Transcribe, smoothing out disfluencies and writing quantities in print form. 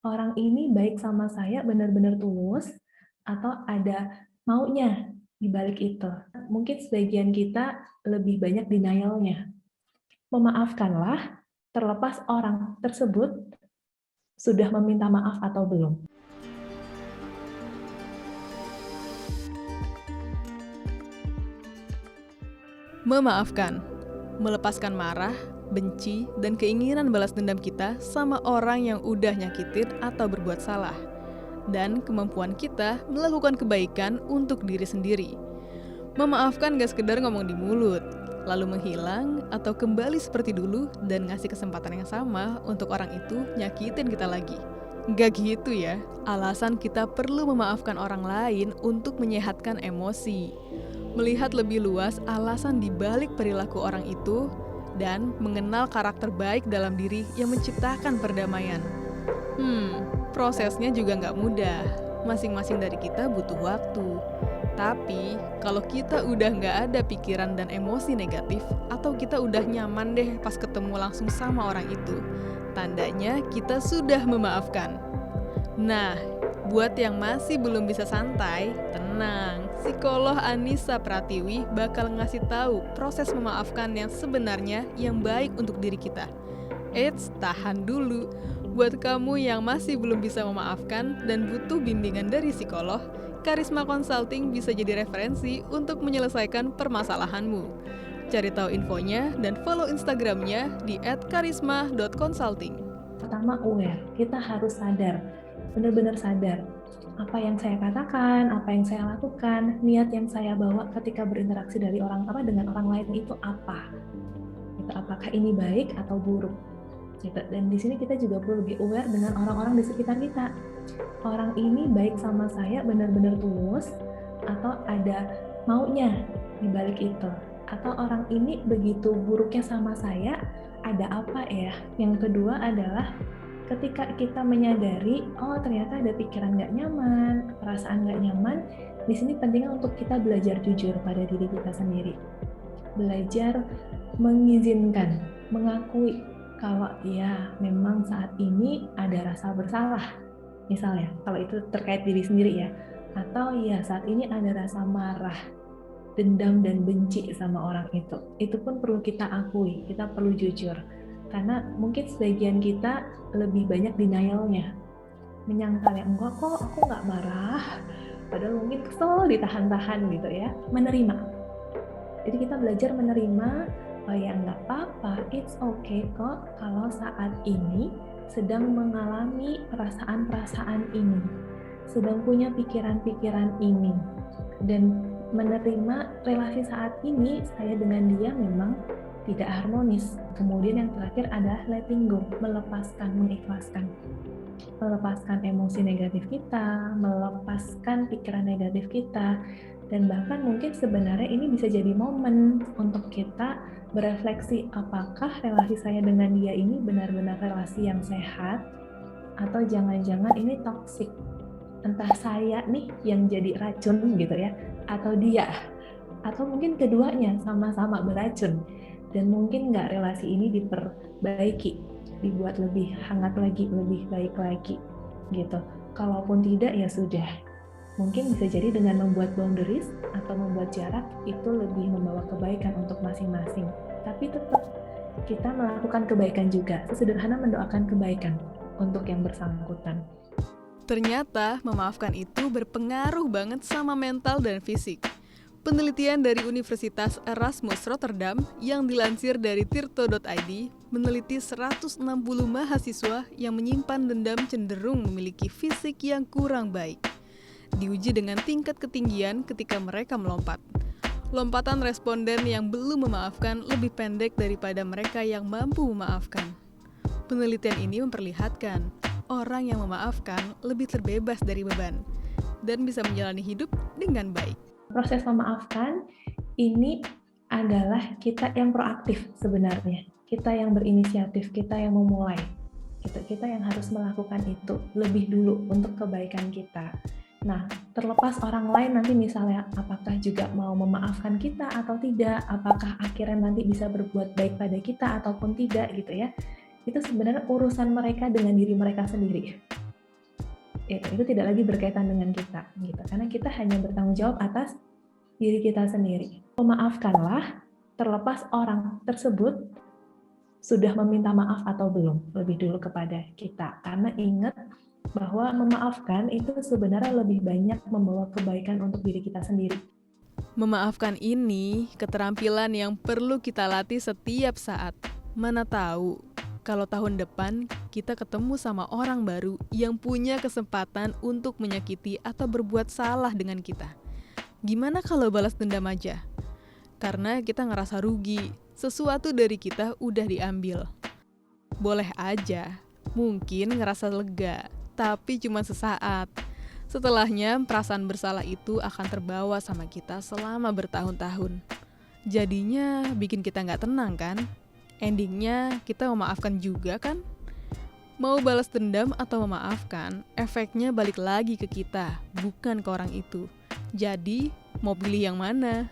orang ini baik sama saya benar-benar tulus atau ada maunya di balik itu. Mungkin sebagian kita lebih banyak denial-nya. Memaafkanlah terlepas orang tersebut sudah meminta maaf atau belum. Memaafkan, melepaskan marah, benci, dan keinginan balas dendam kita sama orang yang udah nyakitin atau berbuat salah. Dan kemampuan kita melakukan kebaikan untuk diri sendiri. Memaafkan gak sekedar ngomong di mulut, lalu menghilang atau kembali seperti dulu dan ngasih kesempatan yang sama untuk orang itu nyakitin kita lagi. Gak gitu ya, alasan kita perlu memaafkan orang lain untuk menyehatkan emosi. Melihat lebih luas alasan dibalik perilaku orang itu, dan mengenal karakter baik dalam diri yang menciptakan perdamaian. Prosesnya juga nggak mudah. Masing-masing dari kita butuh waktu. Tapi, kalau kita udah nggak ada pikiran dan emosi negatif, atau kita udah nyaman deh pas ketemu langsung sama orang itu, tandanya kita sudah memaafkan. Nah, buat yang masih belum bisa santai, tenang. Psikolog Anissa Pratiwi bakal ngasih tahu proses memaafkan yang sebenarnya yang baik untuk diri kita. Eits, tahan dulu. Buat kamu yang masih belum bisa memaafkan dan butuh bimbingan dari psikolog, Karisma Consulting bisa jadi referensi untuk menyelesaikan permasalahanmu. Cari tahu infonya dan follow Instagramnya di @karisma.consulting. Pertama, aware. Kita harus sadar, benar-benar sadar apa yang saya katakan, apa yang saya lakukan, niat yang saya bawa ketika berinteraksi dengan orang lain itu apa? Gitu, apakah ini baik atau buruk? Gitu. Dan di sini kita juga perlu lebih aware dengan orang-orang di sekitar kita. Orang ini baik sama saya benar-benar tulus atau ada maunya di balik itu? Atau orang ini begitu buruknya sama saya, ada apa ya? Yang kedua adalah ketika kita menyadari, oh ternyata ada pikiran nggak nyaman, perasaan nggak nyaman, di sini pentingnya untuk kita belajar jujur pada diri kita sendiri. Belajar mengizinkan, mengakui kalau ya memang saat ini ada rasa bersalah. Misalnya, kalau itu terkait diri sendiri ya. Atau ya saat ini ada rasa marah, dendam dan benci sama orang itu. Itu pun perlu kita akui, kita perlu jujur. Karena mungkin sebagian kita lebih banyak denial-nya. Menyangkal yang enggak kok, aku nggak marah. Padahal mungkin kesel ditahan-tahan gitu ya. Menerima. Jadi kita belajar menerima, oh ya nggak apa-apa, it's okay kok kalau saat ini sedang mengalami perasaan-perasaan ini, sedang punya pikiran-pikiran ini, dan menerima relasi saat ini saya dengan dia memang tidak harmonis. Kemudian yang terakhir adalah letting go, melepaskan, mengikhlaskan. Melepaskan emosi negatif kita, melepaskan pikiran negatif kita, dan bahkan mungkin sebenarnya ini bisa jadi momen untuk kita berefleksi apakah relasi saya dengan dia ini benar-benar relasi yang sehat atau jangan-jangan ini toksik. Entah saya nih yang jadi racun gitu ya, atau dia, atau mungkin keduanya sama-sama beracun, dan mungkin nggak relasi ini diperbaiki, dibuat lebih hangat lagi, lebih baik lagi gitu. Kalaupun tidak ya sudah, mungkin bisa jadi dengan membuat boundaries atau membuat jarak itu lebih membawa kebaikan untuk masing-masing. Tapi tetap kita melakukan kebaikan juga, sesederhana mendoakan kebaikan untuk yang bersangkutan. Ternyata memaafkan itu berpengaruh banget sama mental dan fisik. Penelitian dari Universitas Erasmus Rotterdam yang dilansir dari tirto.id meneliti 160 mahasiswa yang menyimpan dendam cenderung memiliki fisik yang kurang baik. Diuji dengan tingkat ketinggian ketika mereka melompat. Lompatan responden yang belum memaafkan lebih pendek daripada mereka yang mampu memaafkan. Penelitian ini memperlihatkan orang yang memaafkan lebih terbebas dari beban dan bisa menjalani hidup dengan baik. Proses memaafkan ini adalah kita yang proaktif sebenarnya. Kita yang berinisiatif, kita yang memulai. Kita yang harus melakukan itu lebih dulu untuk kebaikan kita. Nah, terlepas orang lain nanti misalnya apakah juga mau memaafkan kita atau tidak, apakah akhirnya nanti bisa berbuat baik pada kita ataupun tidak gitu ya. Itu sebenarnya urusan mereka dengan diri mereka sendiri. itu tidak lagi berkaitan dengan kita gitu, karena kita hanya bertanggung jawab atas diri kita sendiri. Memaafkanlah terlepas orang tersebut sudah meminta maaf atau belum lebih dulu kepada kita, karena ingat bahwa memaafkan itu sebenarnya lebih banyak membawa kebaikan untuk diri kita sendiri. Memaafkan ini keterampilan yang perlu kita latih setiap saat. Mana tahu kalau tahun depan kita ketemu sama orang baru yang punya kesempatan untuk menyakiti atau berbuat salah dengan kita. Gimana kalau balas dendam aja? Karena kita ngerasa rugi, sesuatu dari kita udah diambil. Boleh aja, mungkin ngerasa lega, tapi cuma sesaat. Setelahnya, perasaan bersalah itu akan terbawa sama kita selama bertahun-tahun. Jadinya bikin kita nggak tenang kan? Endingnya kita memaafkan juga kan? Mau balas dendam atau memaafkan, efeknya balik lagi ke kita, bukan ke orang itu. Jadi, mau pilih yang mana?